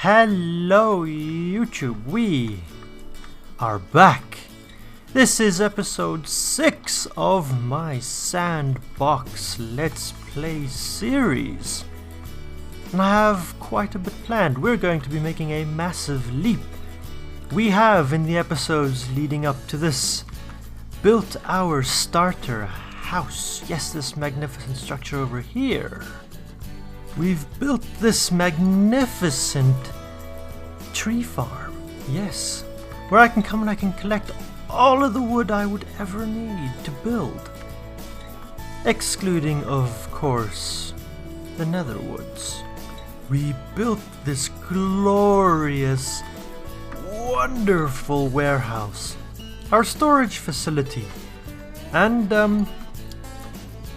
Hello YouTube, we are back. This is episode 6 of my Sandbox Let's Play series. And I have quite a bit planned. We're going to be making a massive leap. We have, in the episodes leading up to this, built our starter house. Yes, this magnificent structure over here. We've built this magnificent tree farm. Yes, where I can come and I can collect all of the wood I would ever need to build. Excluding, of course, the nether woods. We built this glorious, wonderful warehouse. Our storage facility. And,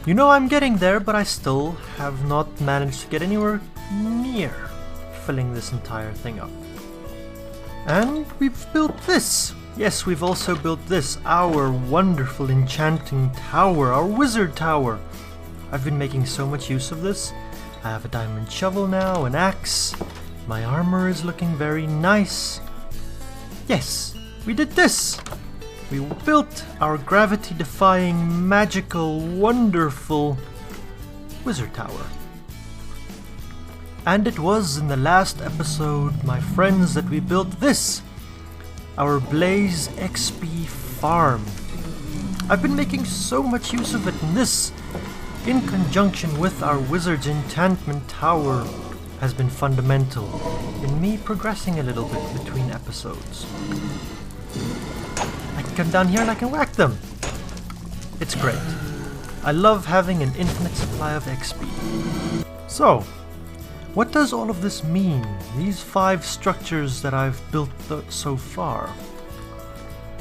you know, I'm getting there, but I still have not managed to get anywhere near filling this entire thing up. And we've built this. Yes, we've also built this, our wonderful enchanting tower, our wizard tower. I've been making so much use of this. I have a diamond shovel now, an axe. My armor is looking very nice. Yes, we did this. We built our gravity-defying, magical, wonderful wizard tower. And it was in the last episode, my friends, that we built this, our Blaze XP farm. I've been making so much use of it, and this, in conjunction with our wizard's enchantment tower, has been fundamental in me progressing a little bit between episodes. I can come down here and I can whack them. It's great. I love having an infinite supply of XP. So, what does all of this mean? These 5 structures that I've built so far?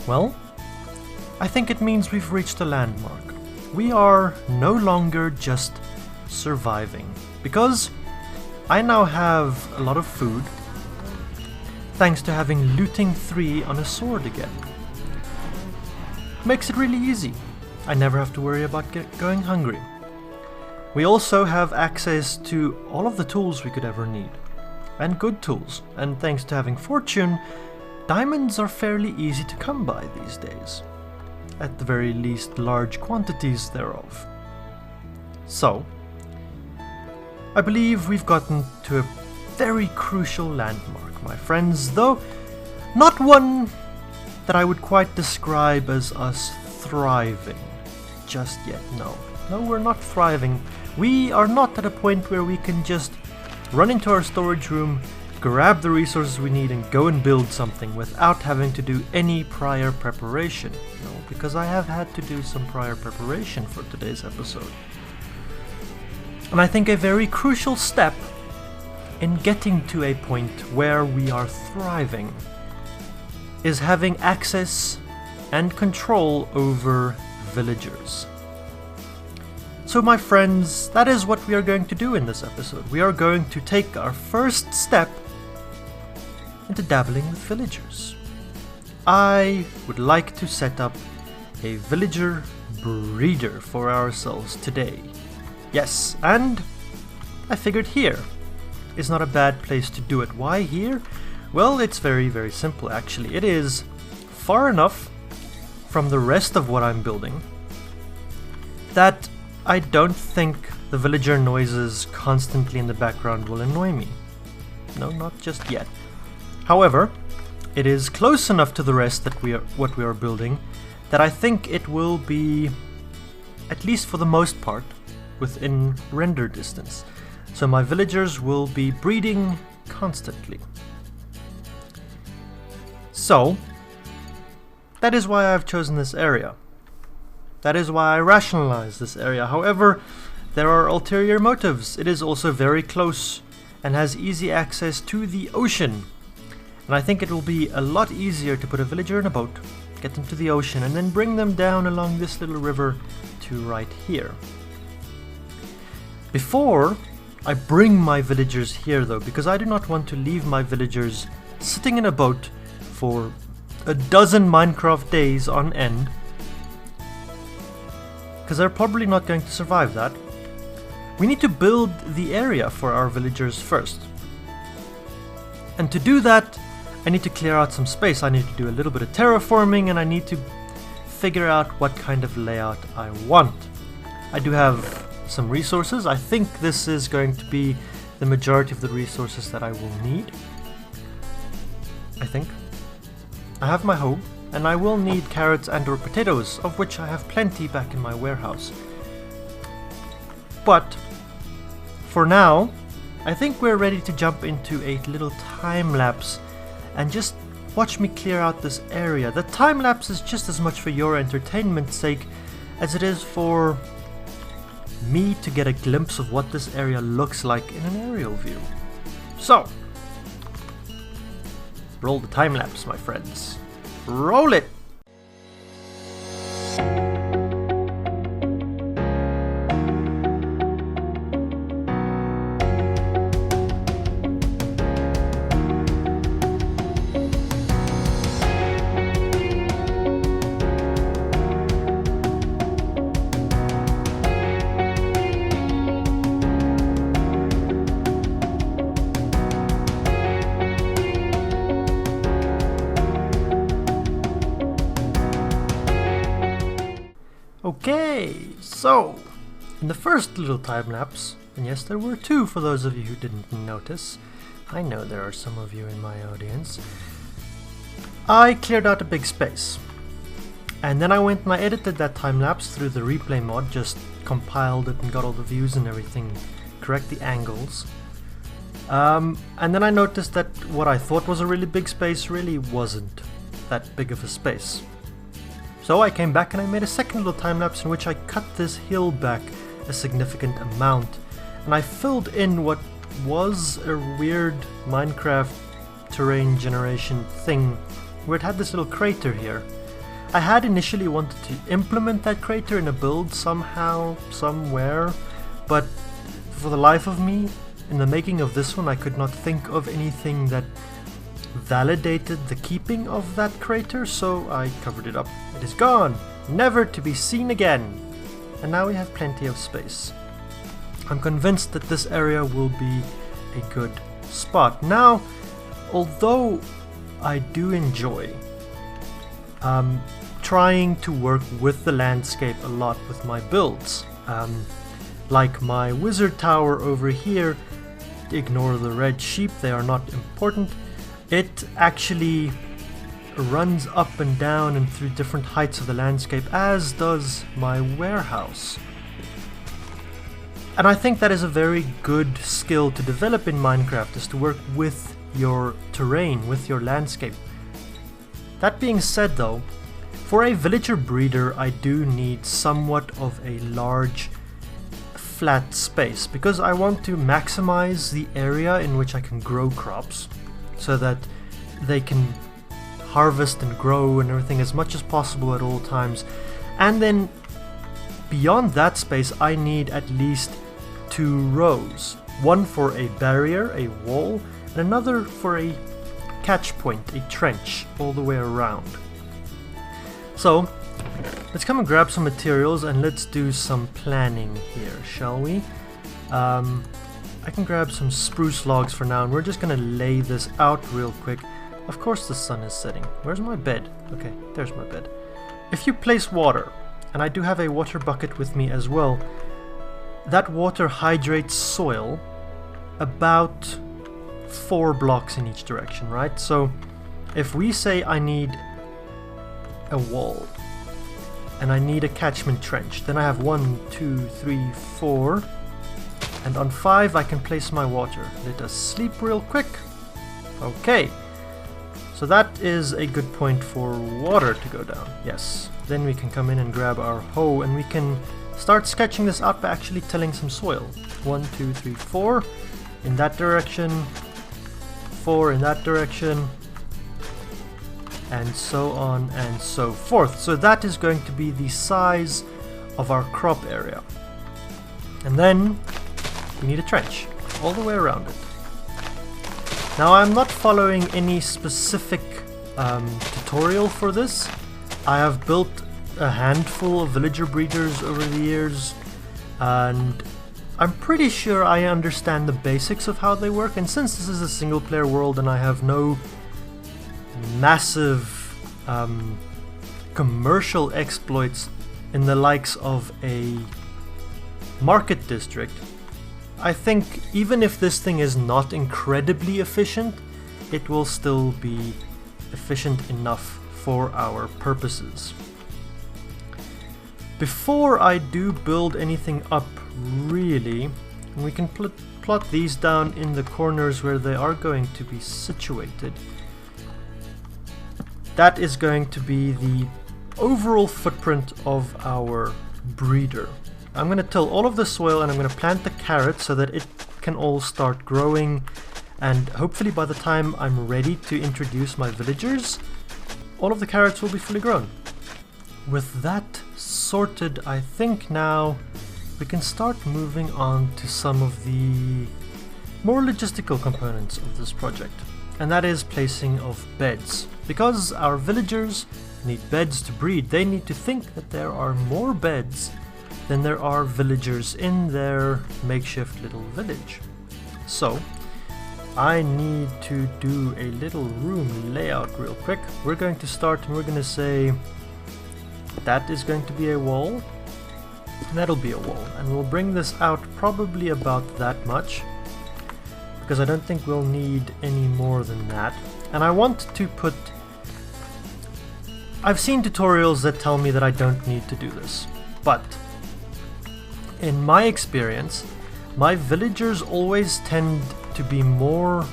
Well, I think it means we've reached a landmark. We are no longer just surviving, because I now have a lot of food, thanks to having looting 3 on a sword again. Makes it really easy. I never have to worry about going hungry. We also have access to all of the tools we could ever need, and good tools, and thanks to having fortune, diamonds are fairly easy to come by these days. At the very least, large quantities thereof. So, I believe we've gotten to a very crucial landmark, my friends, though not one that I would quite describe as us thriving just yet. No, we're not thriving. We are not at a point where we can just run into our storage room, grab the resources we need and go and build something without having to do any prior preparation. No, because I have had to do some prior preparation for today's episode. And I think a very crucial step in getting to a point where we are thriving is having access and control over villagers. So my friends, that is what we are going to do in this episode. We are going to take our first step into dabbling with villagers. I would like to set up a villager breeder for ourselves today. Yes, and I figured here is not a bad place to do it. Why here? Well, it's very, very simple actually. It is far enough from the rest of what I'm building that I don't think the villager noises constantly in the background will annoy me. No, not just yet. However, it is close enough to the rest that what we are building that I think it will be, at least for the most part, within render distance. So my villagers will be breeding constantly. So, that is why I've chosen this area. That is why I rationalize this area. However, there are ulterior motives. It is also very close and has easy access to the ocean. And I think it will be a lot easier to put a villager in a boat, get them to the ocean, and then bring them down along this little river to right here. Before I bring my villagers here though, because I do not want to leave my villagers sitting in a boat for a dozen Minecraft days on end, because they're probably not going to survive that. We need to build the area for our villagers first. And to do that, I need to clear out some space. I need to do a little bit of terraforming, and I need to figure out what kind of layout I want. I do have some resources. I think this is going to be the majority of the resources that I will need. I think. I have my hoe, and I will need carrots and or potatoes, of which I have plenty back in my warehouse. But for now, I think we're ready to jump into a little time lapse and just watch me clear out this area. The time lapse is just as much for your entertainment's sake as it is for me to get a glimpse of what this area looks like in an aerial view. So, roll the time lapse, my friends. Roll it! Okay, so in the first little time lapse, and yes, there were two for those of you who didn't notice, I know there are some of you in my audience, I cleared out a big space. And then I went and I edited that time lapse through the replay mod, just compiled it and got all the views and everything correct, the angles. And then I noticed that what I thought was a really big space really wasn't that big of a space. So I came back and I made a second little time lapse in which I cut this hill back a significant amount, and I filled in what was a weird Minecraft terrain generation thing where it had this little crater here. I had initially wanted to implement that crater in a build somehow, somewhere, but for the life of me, in the making of this one, I could not think of anything that validated the keeping of that crater, so I covered it up. It is gone, never to be seen again. And now we have plenty of space. I'm convinced that this area will be a good spot. Now, although I do enjoy trying to work with the landscape a lot with my builds, like my wizard tower over here, ignore the red sheep, they are not important. It actually runs up and down and through different heights of the landscape, as does my warehouse. And I think that is a very good skill to develop in Minecraft, is to work with your terrain, with your landscape. That being said though, for a villager breeder I do need somewhat of a large flat space, because I want to maximize the area in which I can grow crops, so that they can harvest and grow and everything as much as possible at all times. And then beyond that space I need at least 2 rows. One for a barrier, a wall, and another for a catch point, a trench, all the way around. So let's come and grab some materials and let's do some planning here, shall we? I can grab some spruce logs for now, and we're just gonna lay this out real quick. Of course the sun is setting. Where's my bed? Okay, there's my bed. If you place water, and I do have a water bucket with me as well, that water hydrates soil about 4 blocks in each direction, right? So if we say I need a wall, and I need a catchment trench, then I have 1, 2, 3, 4, and on 5 I can place my water. Let us sleep real quick. Okay, so that is a good point for water to go down, yes. Then we can come in and grab our hoe, and we can start sketching this out by actually tilling some soil. 1, 2, 3, 4 in that direction, 4 in that direction, and so on and so forth. So that is going to be the size of our crop area. And then we need a trench all the way around it. Now I'm not following any specific tutorial for this. I have built a handful of villager breeders over the years, and I'm pretty sure I understand the basics of how they work, and since this is a single player world and I have no massive commercial exploits in the likes of a market district, I think even if this thing is not incredibly efficient, it will still be efficient enough for our purposes. Before I do build anything up, really, we can plot these down in the corners where they are going to be situated. That is going to be the overall footprint of our breeder. I'm going to till all of the soil and I'm going to plant the carrots so that it can all start growing, and hopefully by the time I'm ready to introduce my villagers, all of the carrots will be fully grown. With that sorted, I think now we can start moving on to some of the more logistical components of this project, and that is placing of beds. Because our villagers need beds to breed, they need to think that there are more beds than there are villagers in their makeshift little village. So I need to do a little room layout real quick. We're going to start and we're going to say that is going to be a wall, and that'll be a wall, and we'll bring this out probably about that much, because I don't think we'll need any more than that. And I want to put... I've seen tutorials that tell me that I don't need to do this, but in my experience, my villagers always tend to be more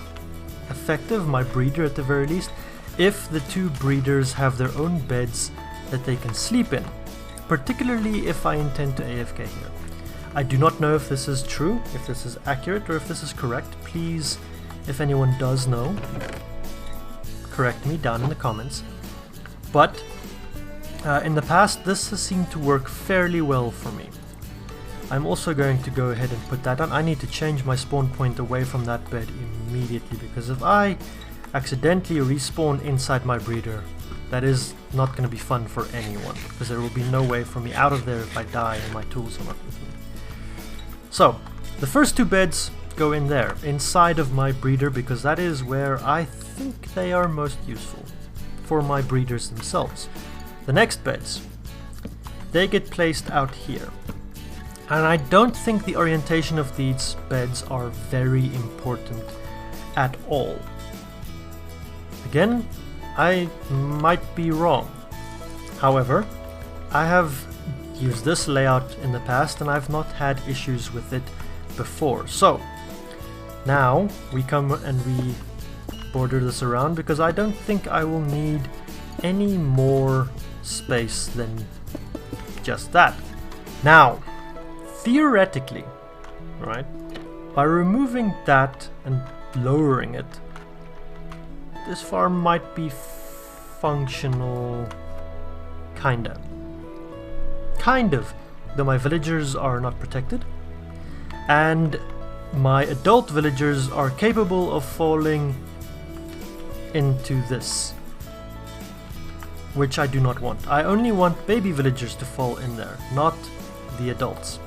effective, my breeder at the very least, if the two breeders have their own beds that they can sleep in, particularly if I intend to AFK here. I do not know if this is true, if this is accurate, or if this is correct. Please, if anyone does know, correct me down in the comments. But in the past, this has seemed to work fairly well for me. I'm also going to go ahead and put that on. I need to change my spawn point away from that bed immediately, because if I accidentally respawn inside my breeder, that is not going to be fun for anyone, because there will be no way for me out of there if I die and my tools are not with me. So, the first two beds go in there, inside of my breeder, because that is where I think they are most useful for my breeders themselves. The next beds, they get placed out here. And I don't think the orientation of these beds are very important at all. Again, I might be wrong. However, I have used this layout in the past and I've not had issues with it before. So, now we come and we border this around, because I don't think I will need any more space than just that. Now, theoretically, right, by removing that and lowering it, this farm might be functional, kind of, though my villagers are not protected, and my adult villagers are capable of falling into this, which I do not want. I only want baby villagers to fall in there, not the adults.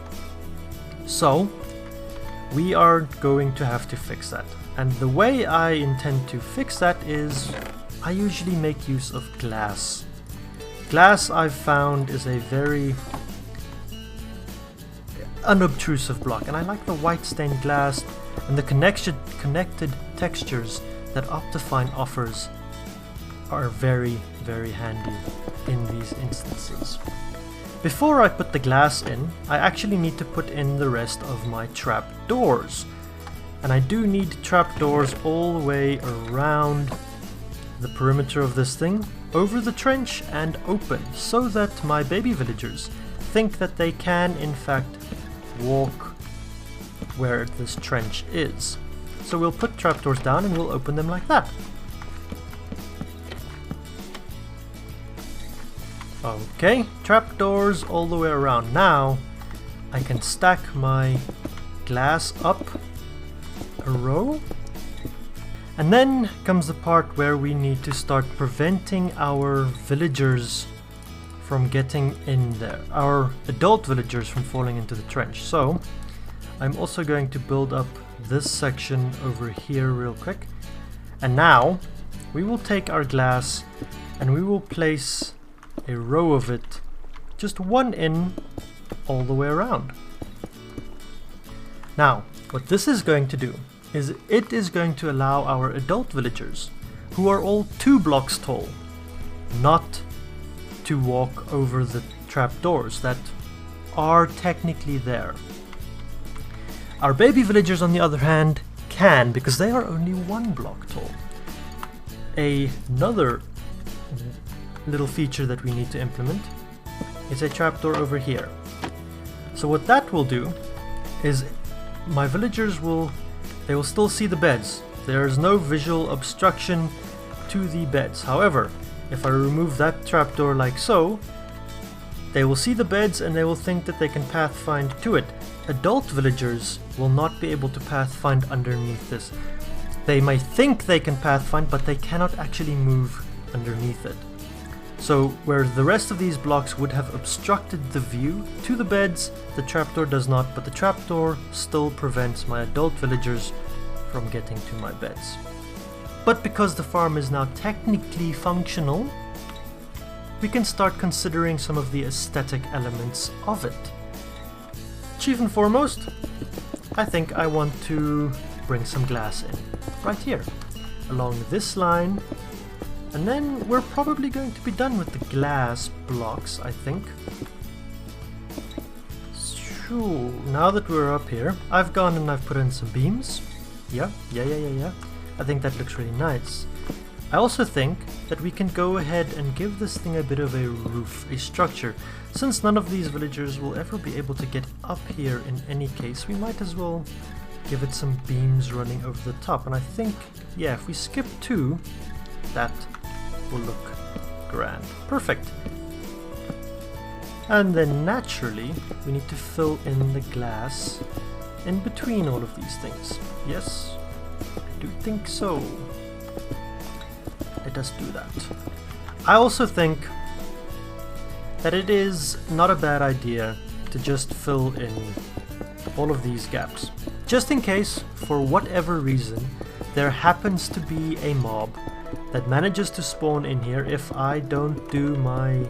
So we are going to have to fix that, and the way I intend to fix that is I usually make use of glass. Glass, I've found, is a very unobtrusive block, and I like the white stained glass, and the connected textures that Optifine offers are very, very handy in these instances. Before I put the glass in, I actually need to put in the rest of my trap doors. And I do need trap doors all the way around the perimeter of this thing, over the trench and open, so that my baby villagers think that they can in fact walk where this trench is. So we'll put trapdoors down and we'll open them like that. Okay, trapdoors all the way around. Now I can stack my glass up a row. And then comes the part where we need to start preventing our villagers from getting in there, our adult villagers from falling into the trench. So I'm also going to build up this section over here real quick. And now we will take our glass and we will place a row of it, just one in all the way around. Now, what this is going to do is it is going to allow our adult villagers, who are all 2 blocks tall, not to walk over the trapdoors that are technically there. Our baby villagers, on the other hand, can, because they are only 1 block tall. Another little feature that we need to implement is a trapdoor over here. So what that will do is my villagers will still see the beds. There is no visual obstruction to the beds. However, if I remove that trapdoor like so, they will see the beds and they will think that they can pathfind to it. Adult villagers will not be able to pathfind underneath this. They may think they can pathfind, but they cannot actually move underneath it. So where the rest of these blocks would have obstructed the view to the beds, the trapdoor does not, but the trapdoor still prevents my adult villagers from getting to my beds. But because the farm is now technically functional, we can start considering some of the aesthetic elements of it. Chief and foremost, I think I want to bring some glass in, right here, along this line. And then we're probably going to be done with the glass blocks, I think. So, now that we're up here, I've gone and I've put in some beams. Yeah. I think that looks really nice. I also think that we can go ahead and give this thing a bit of a roof, a structure. Since none of these villagers will ever be able to get up here in any case, we might as well give it some beams running over the top. And I think, yeah, if we skip 2, that will look grand. Perfect. And then naturally, we need to fill in the glass in between all of these things. Yes, I do think so. Let us do that. I also think that it is not a bad idea to just fill in all of these gaps. Just in case, for whatever reason, there happens to be a mob that manages to spawn in here if I don't do my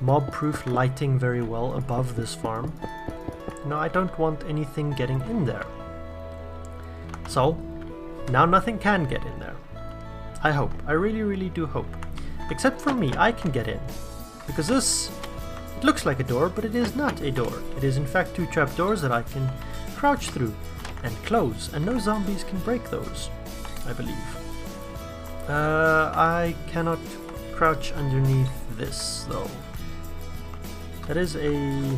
mob-proof lighting very well above this farm. No, I don't want anything getting in there. So, now nothing can get in there. I hope. I really do hope. Except for me, I can get in. Because this, it looks like a door, but it is not a door. It is in fact 2 trapdoors that I can crouch through and close, and no zombies can break those, I believe. I cannot crouch underneath this, though. That is a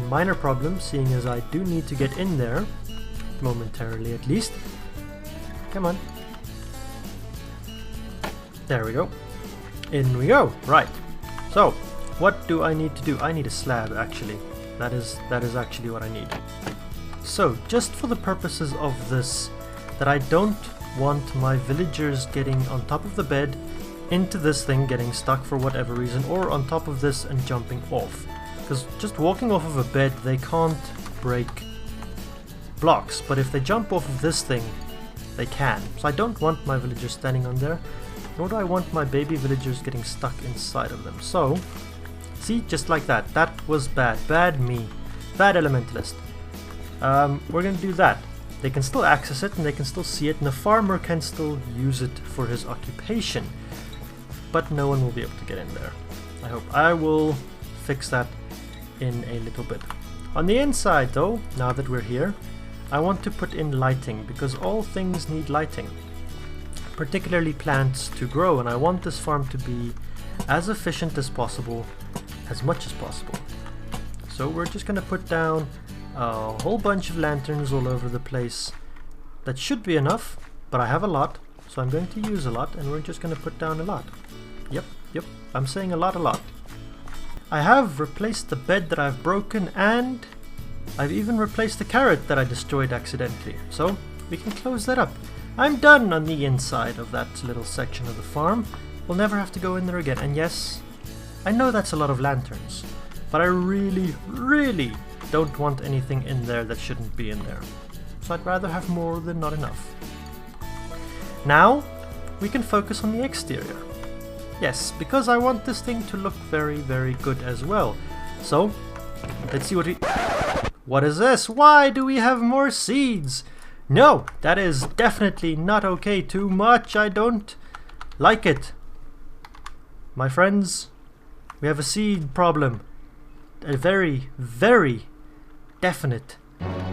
minor problem, seeing as I do need to get in there, momentarily at least. Come on. There we go. In we go. Right. So, what do I need to do? I need a slab, actually. That is actually what I need. So, just for the purposes of this, that I don't want my villagers getting on top of the bed, into this thing, getting stuck for whatever reason, or on top of this and jumping off. Because just walking off of a bed, they can't break blocks, but if they jump off of this thing, they can. So I don't want my villagers standing on there, nor do I want my baby villagers getting stuck inside of them. So, see, just like that. That was bad. Bad me. Bad elementalist. We're gonna do that. They can still access it and they can still see it, and the farmer can still use it for his occupation. But no one will be able to get in there. I hope. I will fix that in a little bit. On the inside though, now that we're here, I want to put in lighting, because all things need lighting. Particularly plants to grow, and I want this farm to be as efficient as possible, as much as possible. So we're just gonna put down a whole bunch of lanterns all over the place. That should be enough, but I have a lot, so I'm going to use a lot, and we're just gonna put down a lot. Yep, I'm saying a lot. I have replaced the bed that I've broken, and I've even replaced the carrot that I destroyed accidentally, so we can close that up. I'm done on the inside of that little section of the farm. We'll never have to go in there again. And yes, I know that's a lot of lanterns, but I really don't want anything in there that shouldn't be in there. so I'd rather have more than not enough. Now we can focus on the exterior. Yes, because I want this thing to look very, very good as well. So, let's see what is this? Why do we have more seeds? No, that is definitely not okay. Too much. I don't like it. My friends, we have a seed problem. A very, very definite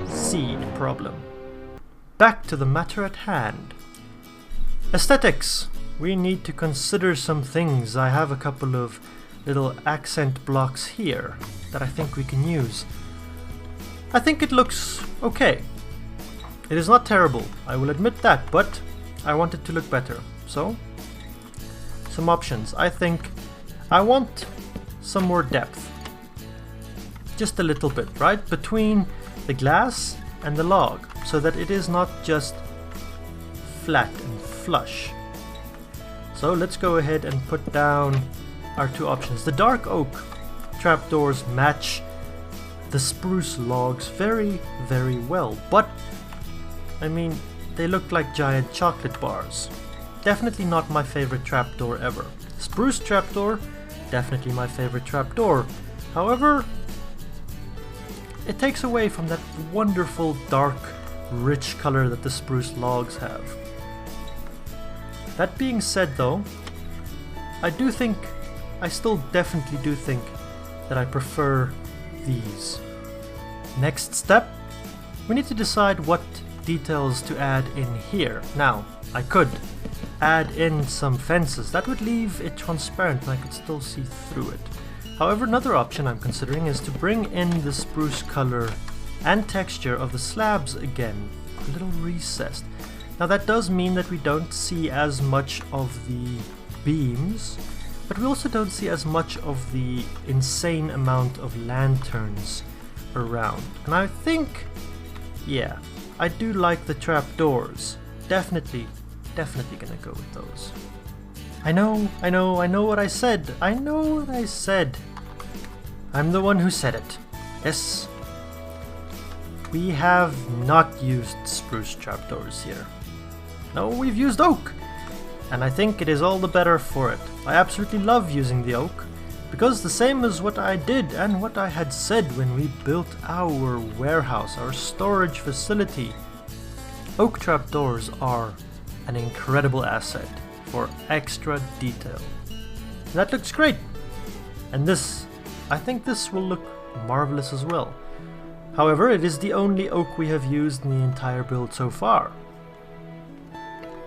seed problem. Back to the matter at hand. Aesthetics. We need to consider some things. I have a couple of little accent blocks here that I think we can use. I think it looks okay. It is not terrible, I will admit that, but I want it to look better. So, some options. I think I want some more depth. Just a little bit, right? Between the glass and the log, so that it is not just flat and flush. So let's go ahead and put down our two options. The dark oak trapdoors match the spruce logs very, very well, but I mean, they look like giant chocolate bars. Definitely not my favorite trapdoor ever. Spruce trapdoor, definitely my favorite trapdoor. However, it takes away from that wonderful dark, rich color that the spruce logs have. That being said though, I still definitely do think that I prefer these. Next step, we need to decide what details to add in here. Now, I could add in some fences. That would leave it transparent and I could still see through it. However, another option I'm considering is to bring in the spruce color and texture of the slabs again, a little recessed. Now that does mean that we don't see as much of the beams, but we also don't see as much of the insane amount of lanterns around. And I think, yeah, I do like the trapdoors. Definitely gonna go with those. I know what I said. I'm the one who said it. Yes. We have not used spruce trapdoors here. No, we've used oak. And I think it is all the better for it. I absolutely love using the oak, because the same as what I did and what I had said when we built our warehouse, our storage facility, oak trapdoors are an incredible asset for extra detail. And that looks great. And I think this will look marvelous as well. However, it is the only oak we have used in the entire build so far.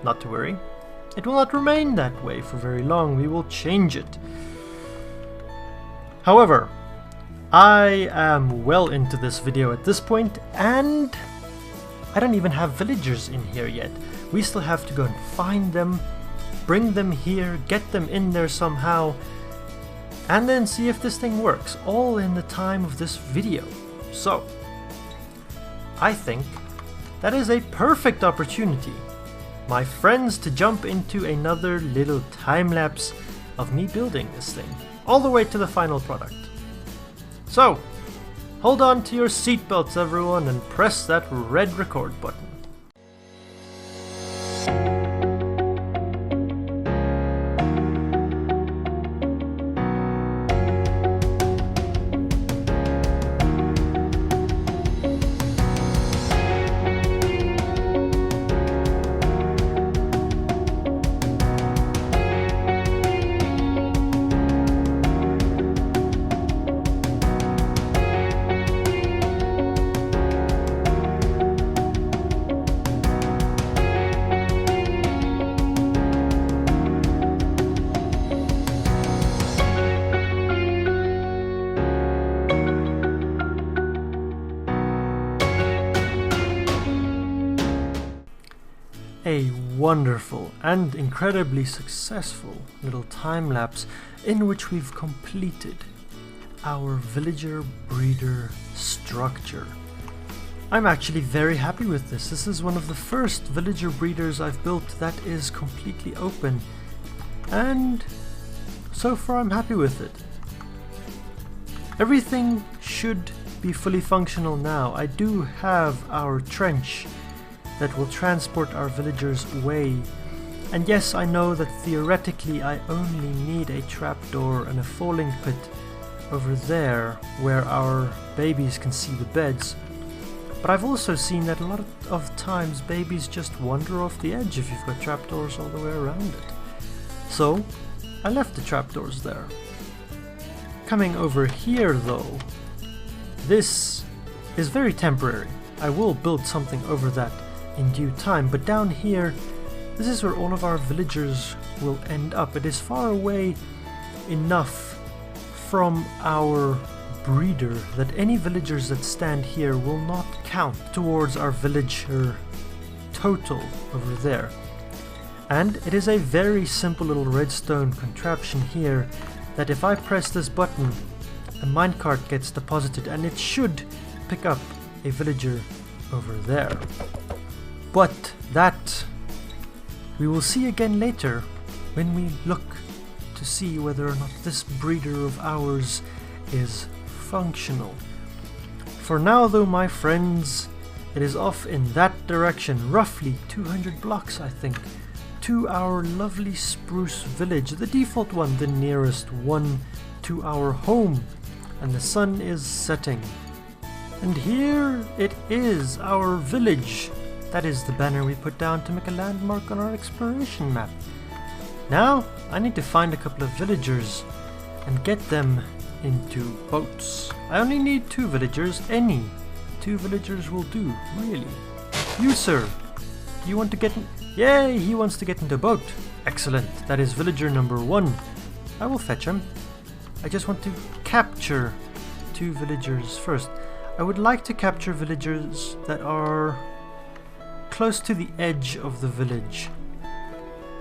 Not to worry, it will not remain that way for very long. We will change it. However, I am well into this video at this point, and I don't even have villagers in here yet. We still have to go and find them, bring them here, get them in there somehow, and then see if this thing works, all in the time of this video. So, I think that is a perfect opportunity, my friends, to jump into another little time-lapse of me building this thing, all the way to the final product. So, hold on to your seatbelts everyone and press that red record button. A wonderful and incredibly successful little time-lapse in which we've completed our villager breeder structure. I'm actually very happy with this. This is one of the first villager breeders I've built that is completely open, and so far I'm happy with it. Everything should be fully functional now. I do have our trench that will transport our villagers away. And yes, I know that theoretically I only need a trapdoor and a falling pit over there where our babies can see the beds. But I've also seen that a lot of times babies just wander off the edge if you've got trapdoors all the way around it. So I left the trapdoors there. Coming over here though, this is very temporary. I will build something over that in due time, but down here, this is where all of our villagers will end up. It is far away enough from our breeder that any villagers that stand here will not count towards our villager total over there. And it is a very simple little redstone contraption here that if I press this button, a minecart gets deposited and it should pick up a villager over there. But that we will see again later when we look to see whether or not this breeder of ours is functional. For now though, my friends, it is off in that direction, roughly 200 blocks I think, to our lovely spruce village, the default one, the nearest one to our home, and the sun is setting. And here it is, our village. That is the banner we put down to make a landmark on our exploration map. Now I need to find a couple of villagers and get them into boats. I only need 2 villagers, any 2 villagers will do, really. You sir, do you want to get in? Yay, he wants to get into a boat. Excellent, that is villager number 1. I will fetch him. I just want to capture 2 villagers first. I would like to capture villagers that are close to the edge of the village.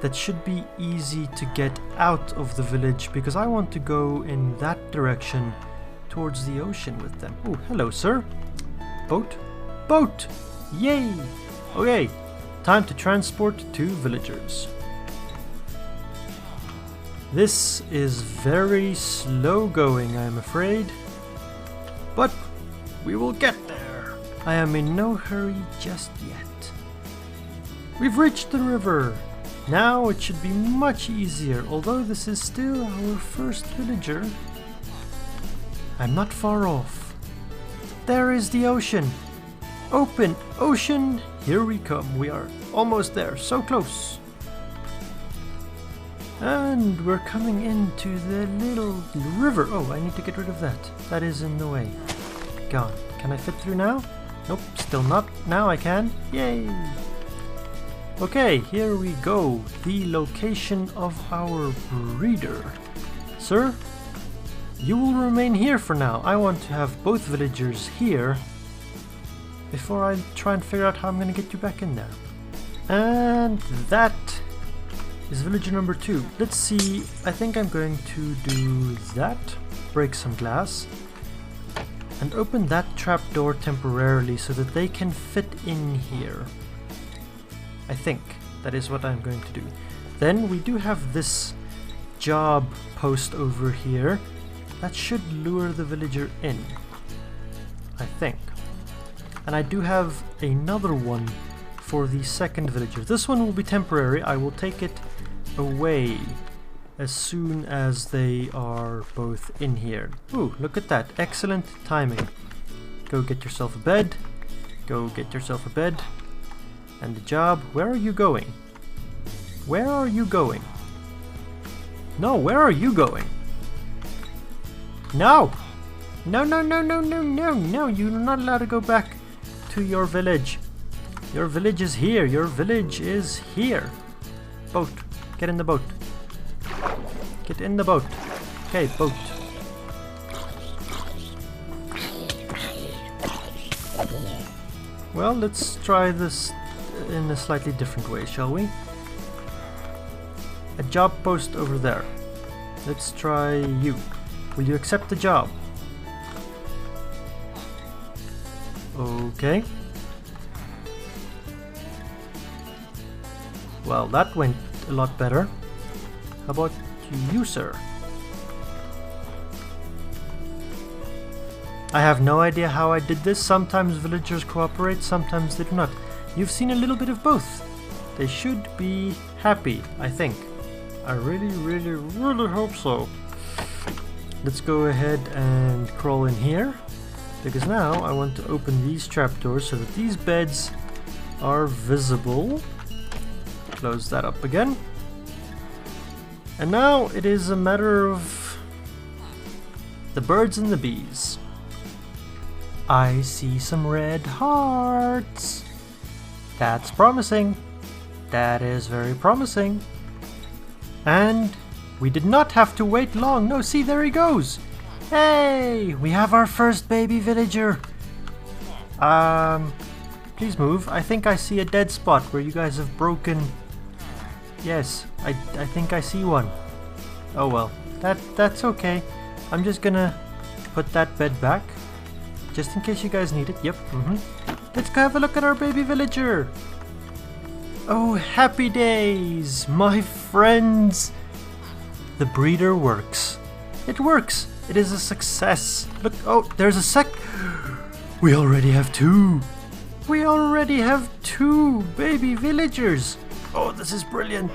That should be easy to get out of the village because I want to go in that direction towards the ocean with them. Oh, hello sir. Boat? Boat! Yay! Okay, time to transport 2 villagers. This is very slow going, I'm afraid. But we will get there. I am in no hurry just yet. We've reached the river. Now it should be much easier, although this is still our first villager. I'm not far off. There is the ocean. Open ocean, here we come. We are almost there, so close. And we're coming into the little river. Oh, I need to get rid of that. That is in the way. Gone. Can I fit through now? Nope, still not. Now I can. Yay! Okay, here we go. The location of our breeder. Sir, you will remain here for now. I want to have both villagers here before I try and figure out how I'm going to get you back in there. And that is villager number 2. Let's see, I think I'm going to do that. Break some glass. And open that trapdoor temporarily so that they can fit in here. I think that is what I'm going to do. Then we do have this job post over here. That should lure the villager in, I think. And I do have another one for the second villager. This one will be temporary. I will take it away as soon as they are both in here. Ooh, look at that. Excellent timing. Go get yourself a bed. Go get yourself a bed. And the job. Where are you going? Where are you going? No, where are you going? No! No, no, no, no, no, no, no. You're not allowed to go back to your village. Your village is here. Your village is here. Boat. Get in the boat. Get in the boat. Okay, boat. Well, let's try this in a slightly different way, shall we? A job post over there. Let's try you. Will you accept the job? Okay. Well, that went a lot better. How about you, sir? I have no idea how I did this. Sometimes villagers cooperate, sometimes they do not. You've seen a little bit of both. They should be happy, I think. I really, really, really hope so. Let's go ahead and crawl in here, because now I want to open these trapdoors so that these beds are visible. Close that up again. And now it is a matter of the birds and the bees. I see some red hearts. That's promising. That is very promising. And we did not have to wait long. No, see, there he goes. Hey, we have our first baby villager. Please move. I think I see a dead spot where you guys have broken. Yes, I think I see one. Oh well, that's okay. I'm just gonna put that bed back, just in case you guys need it. Yep. Let's go have a look at our baby villager. Oh, happy days, my friends. The breeder works. It works. It is a success. Look, oh, there's a we already have two. We already have two baby villagers. Oh, this is brilliant.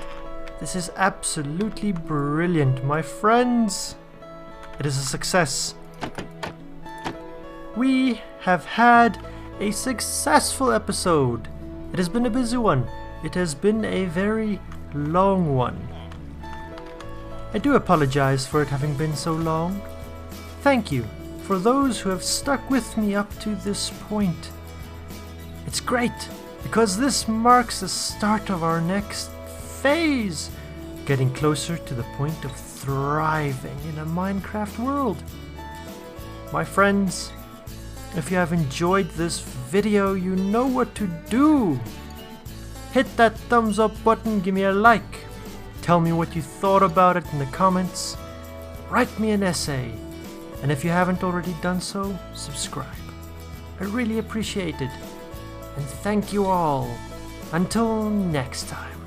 This is absolutely brilliant, my friends. It is a success. We have had a successful episode. It has been a busy one. It has been a very long one. I do apologize for it having been so long. Thank you for those who have stuck with me up to this point. It's great, because this marks the start of our next phase, getting closer to the point of thriving in a Minecraft world. My friends, if you have enjoyed this video, you know what to do. Hit that thumbs up button, give me a like. Tell me what you thought about it in the comments. Write me an essay. And if you haven't already done so, subscribe. I really appreciate it. And thank you all. Until next time.